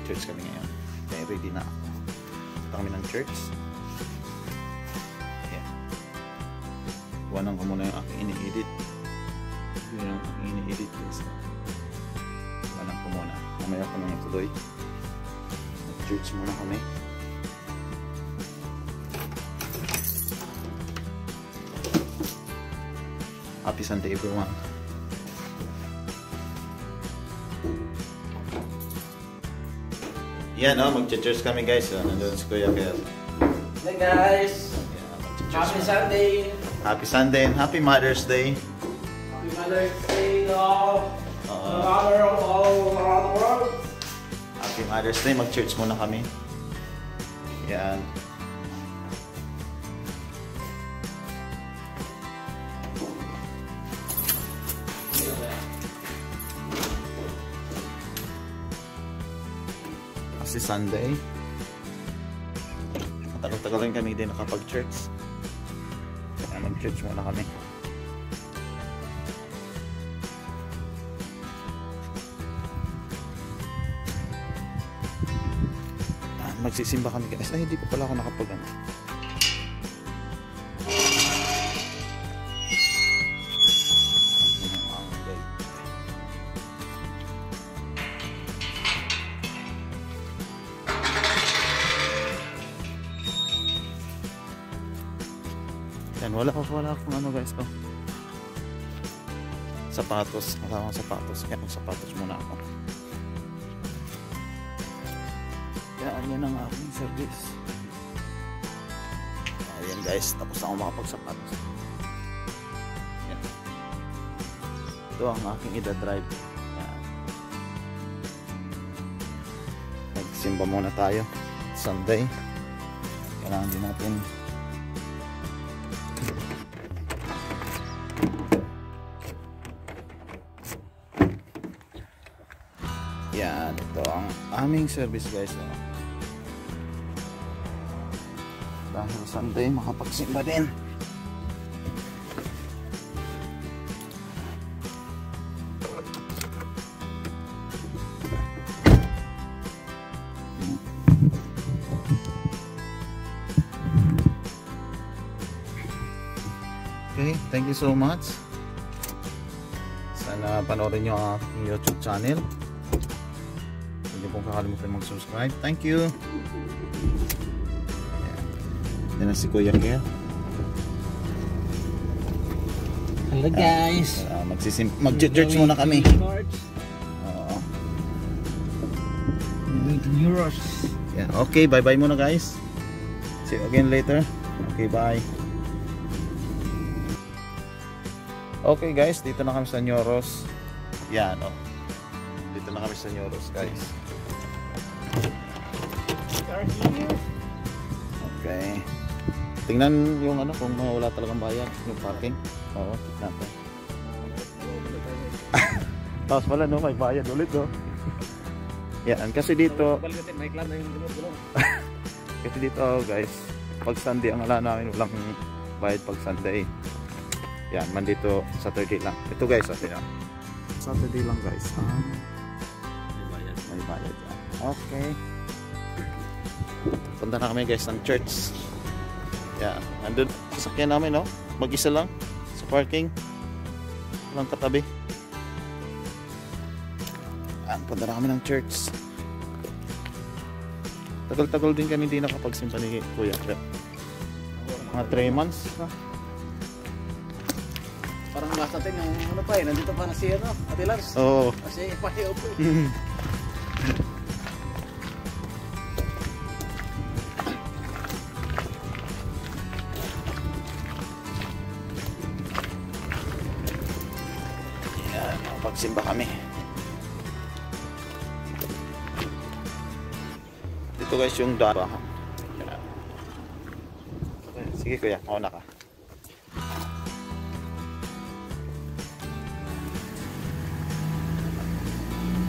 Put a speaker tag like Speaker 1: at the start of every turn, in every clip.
Speaker 1: mag-church kami ngayon. Kaya ready na ako. Punta kami ng church. Ayan. Iwanan ko muna yung aking ini-edit. Yun yung aking ini-edit guys. Iwanan ko muna. Mamaya ko nang ituloy. Mag-church muna kami. Happy Sunday everyone. Yan mag-church kami guys. Nandun si Kuya Kel.
Speaker 2: Hey guys! Happy Sunday!
Speaker 1: Happy Sunday and Happy Mother's Day.
Speaker 2: Happy Mother's Day to all around the world.
Speaker 1: Happy Mother's Day. Mag-church muna kami. Yan. Kasi Sunday. Matagal-tagal rin kami din nakapag-church. Kaya mag-church muna kami. Magsisimba kami guys. Ay, hindi pa pala ako nakapag-ano. Yan, wala akong ano guys. Sapatos. Wala akong sapatos. Kaya sapatos muna ako. Yan ang aking service. Ayan guys, tapos na ako makapagsapatos. Yan. Ito ang aking ida-drive. Yan. Magsimba muna tayo. Sunday. Kailangan din natin yan, ito ang aming service guys. Dahil Sunday, makapagsimba din. Okay, thank you so much. Sana panoorin nyo ang aking YouTube channel. Hindi pong kakalimutan mag-subscribe. Thank you. Yan na si Kuya Kel.
Speaker 2: Hello guys.
Speaker 1: Mag-church muna kami.
Speaker 2: Euros.
Speaker 1: Yeah, okay, bye-bye muna guys. See you again later. Okay, bye. Okay guys, dito na kami sa Nyoros. Yan, dito na kami sa Nyoros guys. Okay. Tingnan yung kung wala talagang bayad, yung parking. Oo, tingnan natin. Tapos pala may bayad ulit Yan, kasi dito kasi dito guys, pag Sunday ang ala namin walang bayad pag Sunday. Yan, man dito Saturday lang. Ito guys, Saturday lang guys. May bayad yan. Okay. Punta na kami guys ng church. Yan, nandun sasakyan namin mag-isa lang sa parking. Walang katabi. Yan, punta na kami ng church. Tagal-tagal din kami hindi nakapagsimba ni Kuya. Mga 3 months.
Speaker 2: Parang last natin yung nandito pa na si Ate Lars.
Speaker 1: Oo.
Speaker 2: Kasi pahiyaw po
Speaker 1: Yan, pagsimba kami. Dito guys yung darahan. Sige Kuya, mauna ka.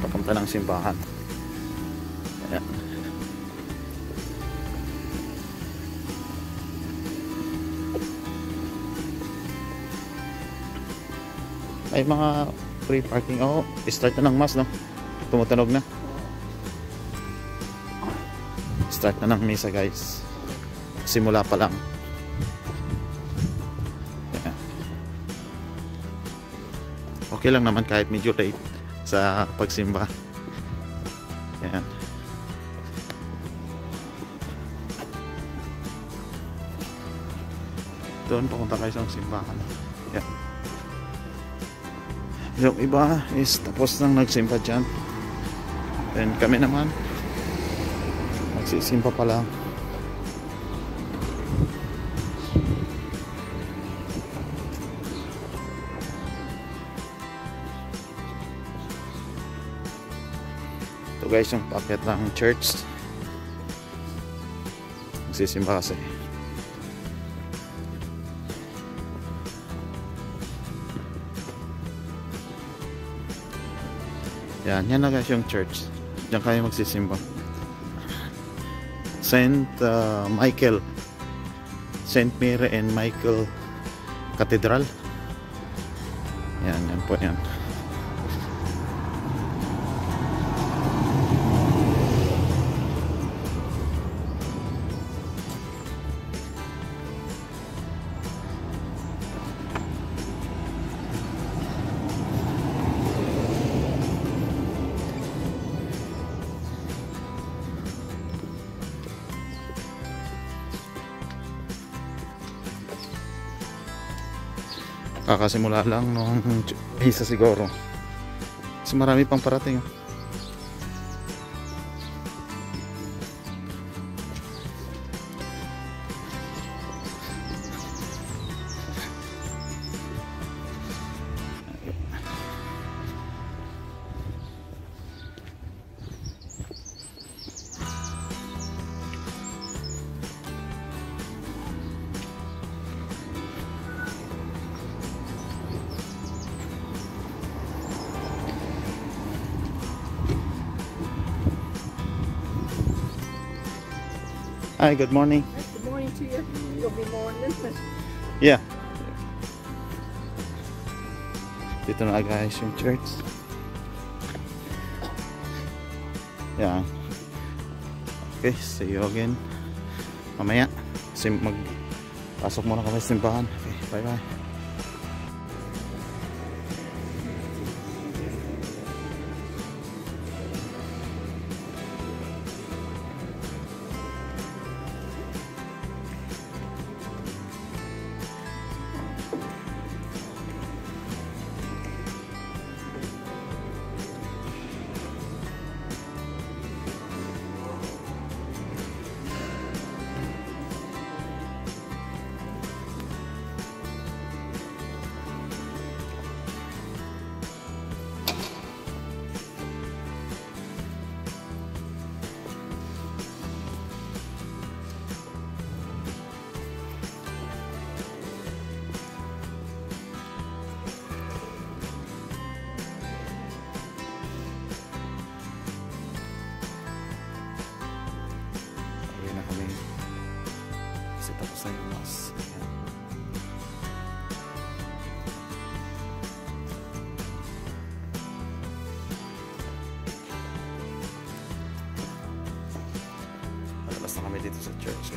Speaker 1: Papunta ng simbahan. Ayan. Ay mga free parking. Start na ng mass Tumutunog na. Start na ng misa guys. Simula pa lang. Ayan. Okay lang naman kahit medyo late sa pagsimba. Ayan. Doon papunta kayo sa simbahan. Ayan. Yung iba is tapos nang nagsimba dyan. Then kami naman magsisimba pa lang. Ito guys yung packet ng church. Magsisimba kasi. Yan na guys yung church. Diyan kayo magsisimba. Saint Michael, Saint Mary and Michael Cathedral. Yan po yan. Kakasimula lang nung isa siguro. Kasi marami pang parating. Hi, good morning.
Speaker 3: Good morning to you. You'll be morning.
Speaker 1: Yeah. Dito na guys yung church. Yeah. Okay, see you again mamaya. Kasi magpasok muna kami sa simbahan. Okay, bye bye. Tapos na yung mas. Palabas na kami dito sa church.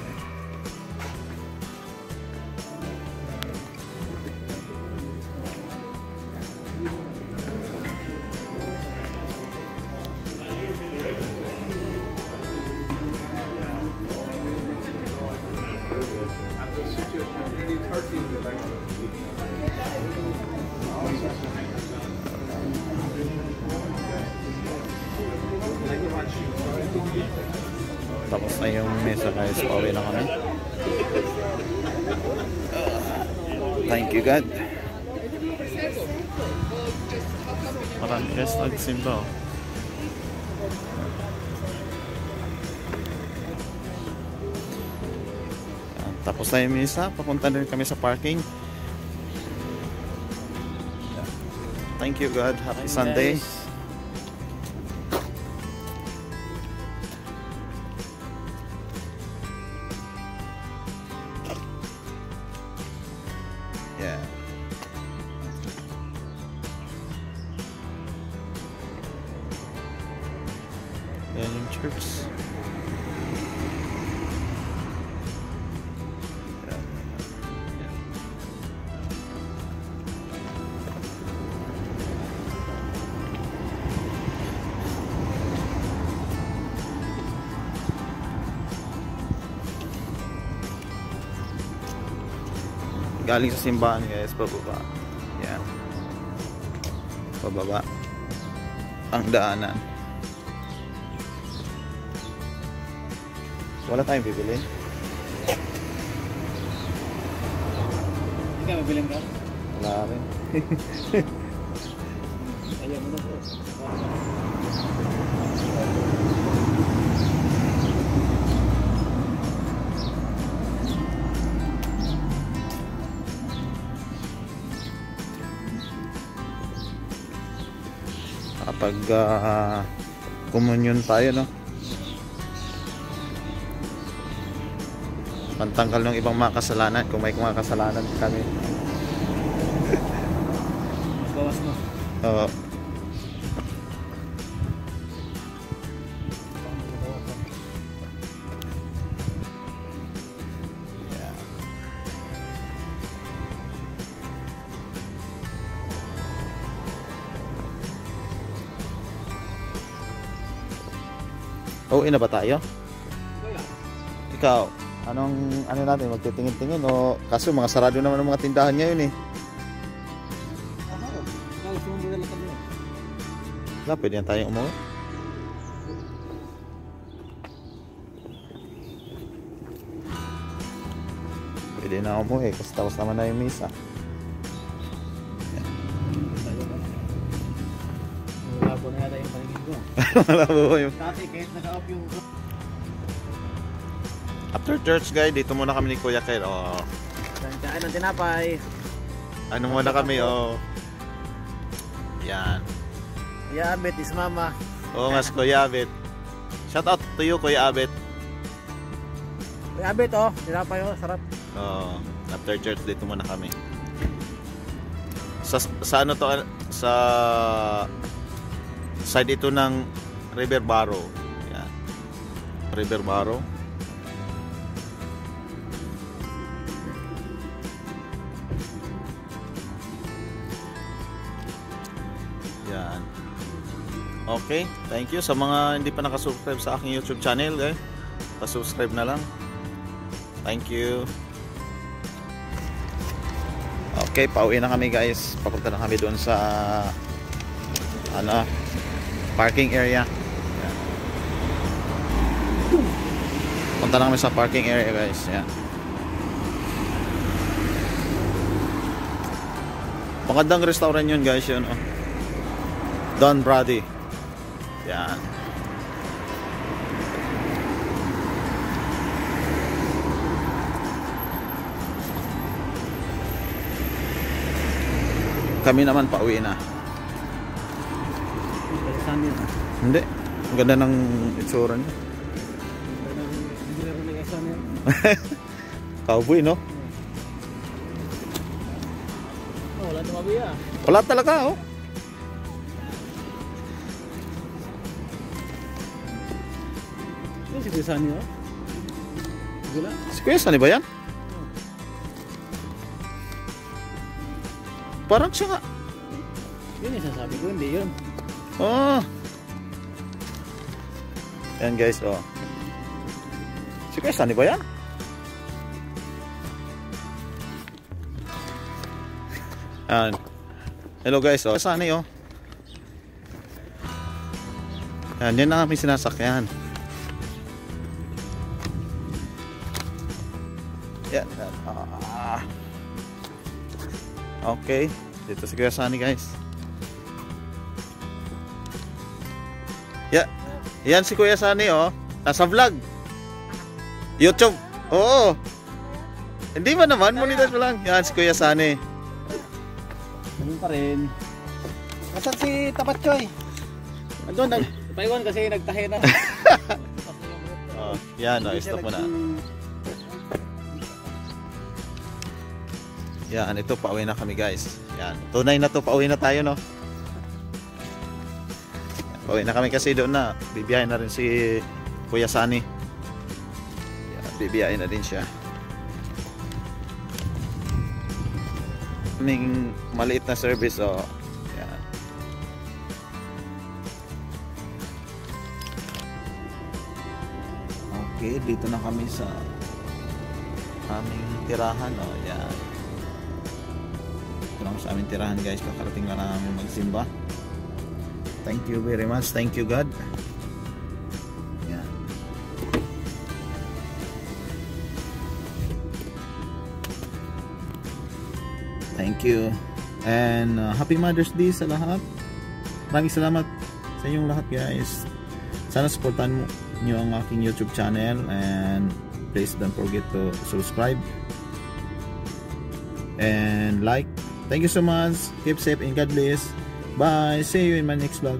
Speaker 1: Tapos na yung mesa guys, pauwi na kami. Thank you God. Marami guys nagsimba. Tapos na yung mesa, papunta na rin kami sa parking. Thank you God, happy Sunday. Yeah. Yan yung church. galing sa simbahan guys, pababa. Yan. Pababa ang daanan. Wala tayong bibili.
Speaker 2: Hindi ka mabilang ka?
Speaker 1: Wala rin.
Speaker 2: Ayaw mo na po.
Speaker 1: Kapag communion tayo, no? Pantanggal ng ibang mga kasalanan kung may mga kasalanan kami.
Speaker 2: Bawas mo.
Speaker 1: Oo. Yeah. Uwi na ba tayo? Ikaw, ano natin, magtitingin-tingin o kaso mga sarado naman ang mga tindahan ngayon eh. Wala, pwede yan tayong umuwi. Pwede na umuwi kasi tapos naman na yung misa.
Speaker 2: Malabo na yata yung paningin ko.
Speaker 1: Malabo yung...
Speaker 2: Dati kahit naka-off yung...
Speaker 1: After church guys, dito muna kami ni Kuya Ker. Oh.
Speaker 2: Kain ng tinapay.
Speaker 1: Ano muna kami, oh. Yan.
Speaker 2: Kuya Abet is mama.
Speaker 1: Oo nga si Kuya Abet. Shout out to you, Kuya Abet.
Speaker 2: Kuya Abet, oh. Tinapay, oh. Sarap.
Speaker 1: Oh, after church dito muna kami. Sa ano to, sa side ito ng River Barrow. Yan. River Barrow. Yan. Okay, thank you sa mga hindi pa nakasubscribe sa aking YouTube channel, guys. Pa-subscribe na lang. Thank you. Okay, pauwi na kami guys. Papunta na kami doon sa ano, parking area. Yan. Punta na kami sa parking area guys. Yan. Magandang restaurant yun guys, yun oh. Don Brady. Yan. Kami naman pauwi na. Hindi. Ang ganda ng itsura niya. Cowboy, no?
Speaker 2: Oh, wala tumabi ah.
Speaker 1: Wala talaga, oh.
Speaker 2: Ini si Kuya Sunny, oh. Gula.
Speaker 1: Si Kuya Sunny ba yan? Parang siya nga.
Speaker 2: Yun yung sasabi ko, hindi yun.
Speaker 1: Oh. Yan guys, oh. Si Kuya Sunny ba yan? Yan. Hello guys, oh. Kuya Sunny, oh. Yan, yan na kami sinasakyan. Yan. Okay. Dito si Kuya Sunny guys. Yeah. Yan si Kuya Sunny, oh. Nasa vlog. YouTube. Oo. Hindi ba naman? Monetize mo lang. Yan si Kuya Sunny.
Speaker 2: Ganun pa rin. Nasaan si Tapat Choy? Andun, nagpaiwan kasi nagtahe na.
Speaker 1: Oh, yan, oh. Stop mo na. Yan, ito, pauwi na kami guys. Yan, tunay na to, pauwi na tayo, no? Pauwi na kami kasi doon na. Bibiyahin na rin si Kuya Sunny. Yan, bibiyahin na din siya. Kaming maliit na service, oh. Yan. Okay, dito na kami sa aming tirahan, oh. Yan. Ito lang sa aming tirahan guys, kakarating lang namin magsimba. Thank you very much, thank you God. Yan. Thank you. And happy Mother's Day sa lahat. Maraming salamat sa inyong lahat guys. Sana supportan nyo ang aking YouTube channel, and please don't forget to subscribe and like. Thank you so much. Keep safe and God bless. Bye. See you in my next vlog.